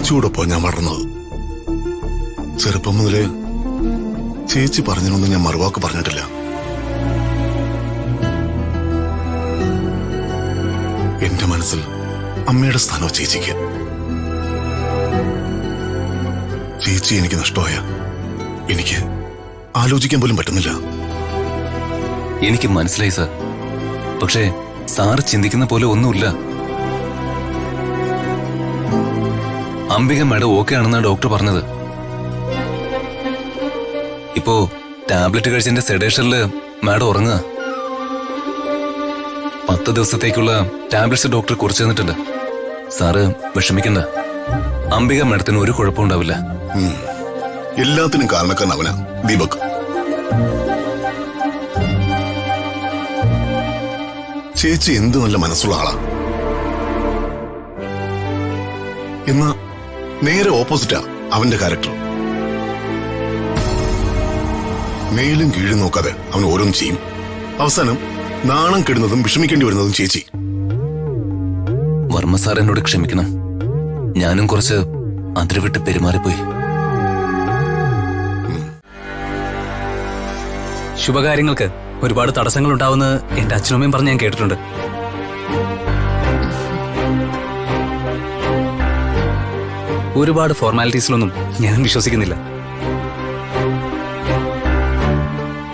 ചേച്ചിയോടൊപ്പം ഞാൻ വളർന്നത്. ചെറുപ്പം മുതലേ ചേച്ചി പറഞ്ഞതിനൊന്നും ഞാൻ മറുവാക്ക് പറഞ്ഞിട്ടില്ല. എന്റെ മനസ്സിൽ അമ്മയുടെ സ്ഥാനോ ചേച്ചിക്ക്. ചേച്ചി എനിക്ക് നഷ്ടമായ എനിക്ക് ആലോചിക്കാൻ പോലും പറ്റുന്നില്ല. എനിക്ക് മനസ്സിലായി സാർ. പക്ഷേ സാർ ചിന്തിക്കുന്ന പോലെ ഒന്നുമില്ല. അംബിക മാഡം ഓക്കെ ആണെന്നാണ് ഡോക്ടർ പറഞ്ഞത്. ഇപ്പോ ടാബ്ലറ്റ് കഴിച്ചതിന്റെ സെഡേഷനില് മാഡം ഉറങ്ങുക. 10 ദിവസത്തേക്കുള്ള ടാബ്ലറ്റ്സ് ഡോക്ടർ കുറിച്ച് തന്നിട്ടുണ്ട്. സാറ് വിഷമിക്കണ്ട. അംബിക മാഡത്തിന് ഒരു കുഴപ്പമുണ്ടാവില്ല. എല്ലാത്തിനും കാരണക്കാരൻ അവനാ, ദീപക്. ചേച്ചി എന്ത് നല്ല മനസ്സുള്ള ആളാ. എന്നാ നേരെ ഓപ്പോസിറ്റാ അവന്റെ ക്യാരക്ടർ. മേലും കീഴും നോക്കാതെ അവൻ ഓരോന്നും ചെയ്യും. അവസാനം നാണം കെടുന്നതും വിഷമിക്കേണ്ടി വരുന്നതും ചേച്ചി. വർമ്മ സാർ എന്നോട് ക്ഷമിക്കണം. ഞാനും കുറച്ച് അതിരുവിട്ട് പെരുമാറിപ്പോയി. ശുഭകാര്യങ്ങൾക്ക് ഒരുപാട് തടസ്സങ്ങൾ ഉണ്ടാവുമെന്ന് എന്റെ അച്ഛനമ്മയും പറഞ്ഞ് ഞാൻ കേട്ടിട്ടുണ്ട്. ഒരുപാട് ഫോർമാലിറ്റീസിലൊന്നും ഞാൻ വിശ്വസിക്കുന്നില്ല.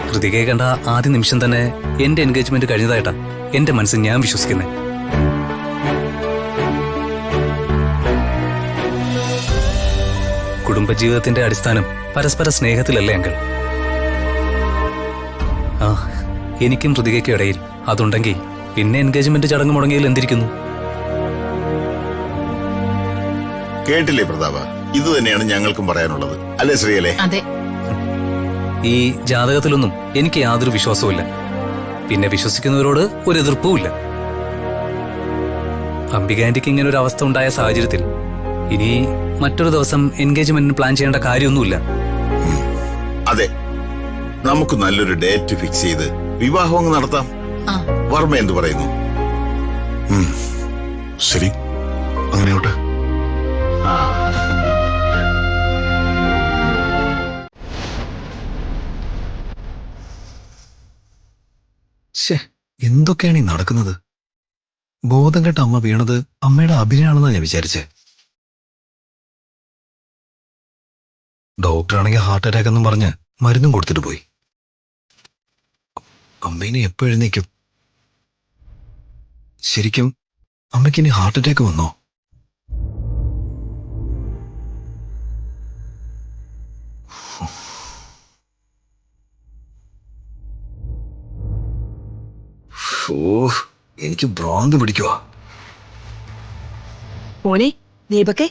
ഹൃതികയെ കണ്ട ആദ്യ നിമിഷം തന്നെ എന്റെ എൻഗേജ്മെന്റ് കഴിഞ്ഞതായിട്ടാ എന്റെ മനസ്സിൽ ഞാൻ വിശ്വസിക്കുന്നത്. കുടുംബജീവിതത്തിന്റെ അടിസ്ഥാനം പരസ്പര സ്നേഹത്തിലല്ലേ അങ്കിൾ? ആ, എനിക്കും ഹൃതികയ്ക്കും ഇടയിൽ അതുണ്ടെങ്കിൽ പിന്നെ എൻഗേജ്മെന്റ് ചടങ്ങ് മുടങ്ങിയിൽ എന്തിരിക്കുന്നു? കേട്ടില്ലേ പ്രതാപ? ഇത് തന്നെയാണ് ഞങ്ങൾക്കും പറയാനുള്ളത്, അല്ലേ ശ്രീയല്ലേ? അതെ. ഈ ജാതകത്തിലൊന്നും എനിക്ക് യാതൊരു വിശ്വാസവുമില്ല. പിന്നെ വിശ്വസിക്കുന്നവരോട് ഒരു എതിർപ്പുമില്ല. അംബിക ആന്റിക്ക് ഇങ്ങനെ ഒരു അവസ്ഥ ഉണ്ടായ സാഹചര്യത്തിൽ ഇനി മറ്റൊരു ദിവസം എൻഗേജ്മെന്റിന് പ്ലാൻ ചെയ്യേണ്ട കാര്യമൊന്നുമില്ല. അതെ, നമുക്ക് നല്ലൊരു ഡേറ്റ് ഫിക്സ് ചെയ്ത് വിവാഹം അങ്ങ് നടത്താം. വർമ്മ എന്തു പറയുന്നു? ശരി, അങ്ങനെയോട്ടെ. എന്തൊക്കെയാണ് ഈ നടക്കുന്നത്? ബോധം കെട്ട അമ്മ വീണത് അമ്മയുടെ അഭിനയാണെന്നാ ഞാൻ വിചാരിച്ചേ. ഡോക്ടറാണെങ്കിൽ ഹാർട്ട് അറ്റാക്ക് എന്നും പറഞ്ഞ് മരുന്നും കൊടുത്തിട്ട് പോയി. അമ്മേനെ എപ്പോ എഴുന്നേക്കും? ശരിക്കും അമ്മയ്ക്ക് ഇനി ഹാർട്ട് അറ്റാക്ക് വന്നോ? എനിക്ക് ഭ്രാന്ത് പിടിക്കുവാ. മോനെ ദീപക്കെ,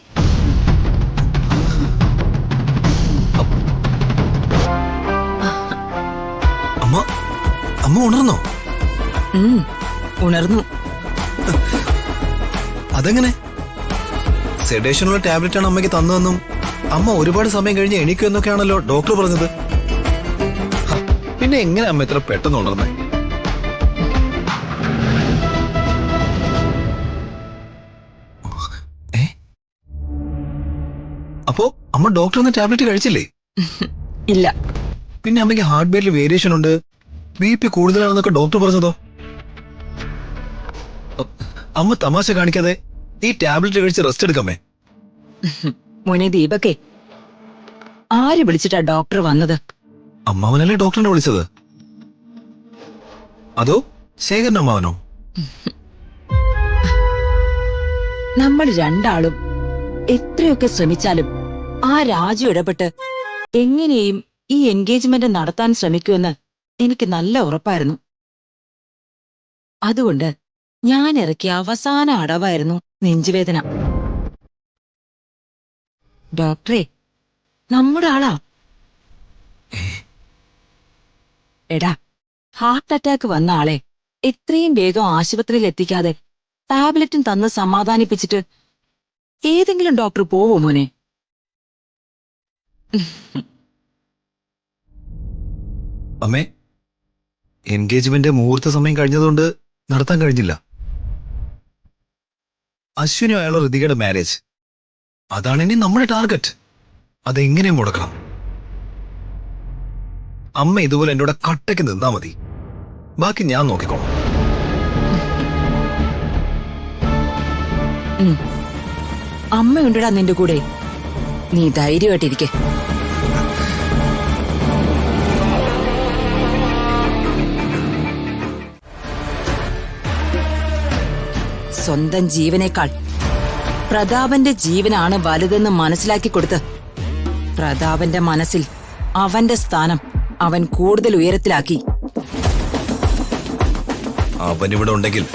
അമ്മ അമ്മ ഉണർന്നോ? ഉണർന്നു. അതെങ്ങനെ? സെഡേഷനുള്ള ടാബ്ലറ്റ് ആണ് അമ്മയ്ക്ക് തന്നതെന്നും അമ്മ ഒരുപാട് സമയം കഴിഞ്ഞ് എണീക്കുമെന്നൊക്കെയാണല്ലോ ഡോക്ടർ പറഞ്ഞത്. പിന്നെ എങ്ങനെ അമ്മ ഇത്ര പെട്ടെന്ന് ഉണർന്നേ? അപ്പോ അമ്മ ഡോക്ടർ എന്ന ടാബ്ലറ്റ് കഴിച്ചില്ലേ? ഇല്ല. പിന്നെ അമ്മയ്ക്ക് ഹാർട്ട് ബീറ്റിൽ വേരിയേഷൻ ഉണ്ട്, BP കൂടുതലാണെന്നൊക്കെ ഡോക്ടർ പറഞ്ഞതോ? അമ്മ തമാശ കാണിക്കാതെ ഈ ടാബ്ലറ്റ് കഴിച്ച് റെസ്റ്റ് എടുക്കാമേ. മോനെ ദീപക്കെ, ആര് വിളിച്ചിട്ടാ ഡോക്ടർ വന്നത്? അമ്മാവനല്ലേ ഡോക്ടറിനെ വിളിച്ചത്? അതോ ശേഖരൻ അമ്മാവനോ? നമ്മൾ രണ്ടാളും എത്രയൊക്കെ ശ്രമിച്ചാലും ആ രാജു ഇടപെട്ട് എങ്ങനെയും ഈ എൻഗേജ്മെന്റ് നടത്താൻ ശ്രമിക്കുമെന്ന് എനിക്ക് നല്ല ഉറപ്പായിരുന്നു. അതുകൊണ്ട് ഞാൻ ഇറക്കിയ അവസാന അടവായിരുന്നു നെഞ്ചുവേദന. ഡോക്ടറെ, നമ്മുടെ ആളാ. എടാ, ഹാർട്ട് അറ്റാക്ക് വന്ന ആളെ എത്രയും വേഗം ആശുപത്രിയിൽ എത്തിക്കാതെ ടാബ്ലറ്റും തന്ന് സമാധാനിപ്പിച്ചിട്ട് ഏതെങ്കിലും ഡോക്ടർ പോവോ മോനെ? അമ്മേ, എൻഗേജ്മെന്റ് മുഹൂർത്ത സമയം കഴിഞ്ഞതുകൊണ്ട് നടത്താൻ കഴിഞ്ഞില്ല. അശ്വിനും അയാളോ ഋതികയുടെ മാരേജ് അതാണ് ഇനി നമ്മുടെ ടാർഗറ്റ്. അതെങ്ങനെ മുടക്കണം? അമ്മ ഇതുപോലെ എന്നോട് കട്ടയ്ക്ക് നിന്നാ മതി, ബാക്കി ഞാൻ നോക്കിക്കോളാം. അമ്മയുണ്ടടാ നിന്റെ കൂടെ, നീ ധൈര്യമായിട്ടിരിക്കെ. സ്വന്തം ജീവനേക്കാൾ പ്രതാപന്റെ ജീവനാണ് വലുതെന്ന് മനസ്സിലാക്കി കൊടുത്ത് പ്രതാപന്റെ മനസ്സിൽ അവന്റെ സ്ഥാനം അവൻ കൂടുതൽ ഉയരത്തിലാക്കി. അവനിവിടെ ഉണ്ടെങ്കിൽ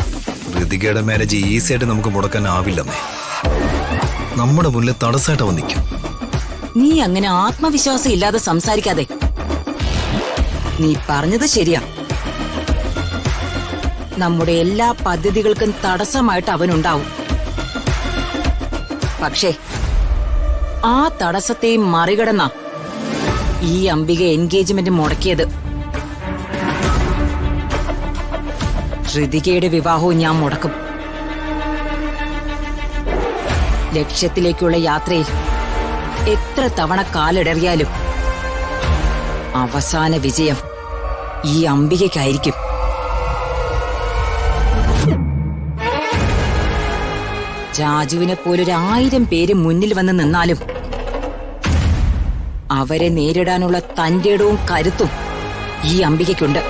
ഋതികയുടെ മാരേജ് ഈസി ആയിട്ട് നമുക്ക് മുടക്കാനാവില്ലെന്നേ. നമ്മുടെ മുന്നിൽ തടസ്സമായിട്ട് അവൻ നിൽക്കും. നീ അങ്ങനെ ആത്മവിശ്വാസം ഇല്ലാതെ സംസാരിക്കാതെ. നീ പറഞ്ഞത് ശരിയാ. നമ്മുടെ എല്ലാ പദ്ധതികൾക്കും തടസ്സമായിട്ട് അവനുണ്ടാവും. പക്ഷേ ആ തടസ്സത്തെ മറികടന്ന ഈ അംബിക എൻഗേജ്മെന്റ് മുടക്കിയത്. ഋതികയുടെ വിവാഹവും ഞാൻ മുടക്കും. ലക്ഷ്യത്തിലേക്കുള്ള യാത്രയിൽ എത്ര തവണ കാലിടറിയാലും അവസാന വിജയം ഈ അംബികയ്ക്കായിരിക്കും. രാജുവിനെ പോലൊരു 1000 പേര് മുന്നിൽ വന്ന് നിന്നാലും അവരെ നേരിടാനുള്ള തന്റേടവും കരുത്തും ഈ അംബികയ്ക്കുണ്ട്.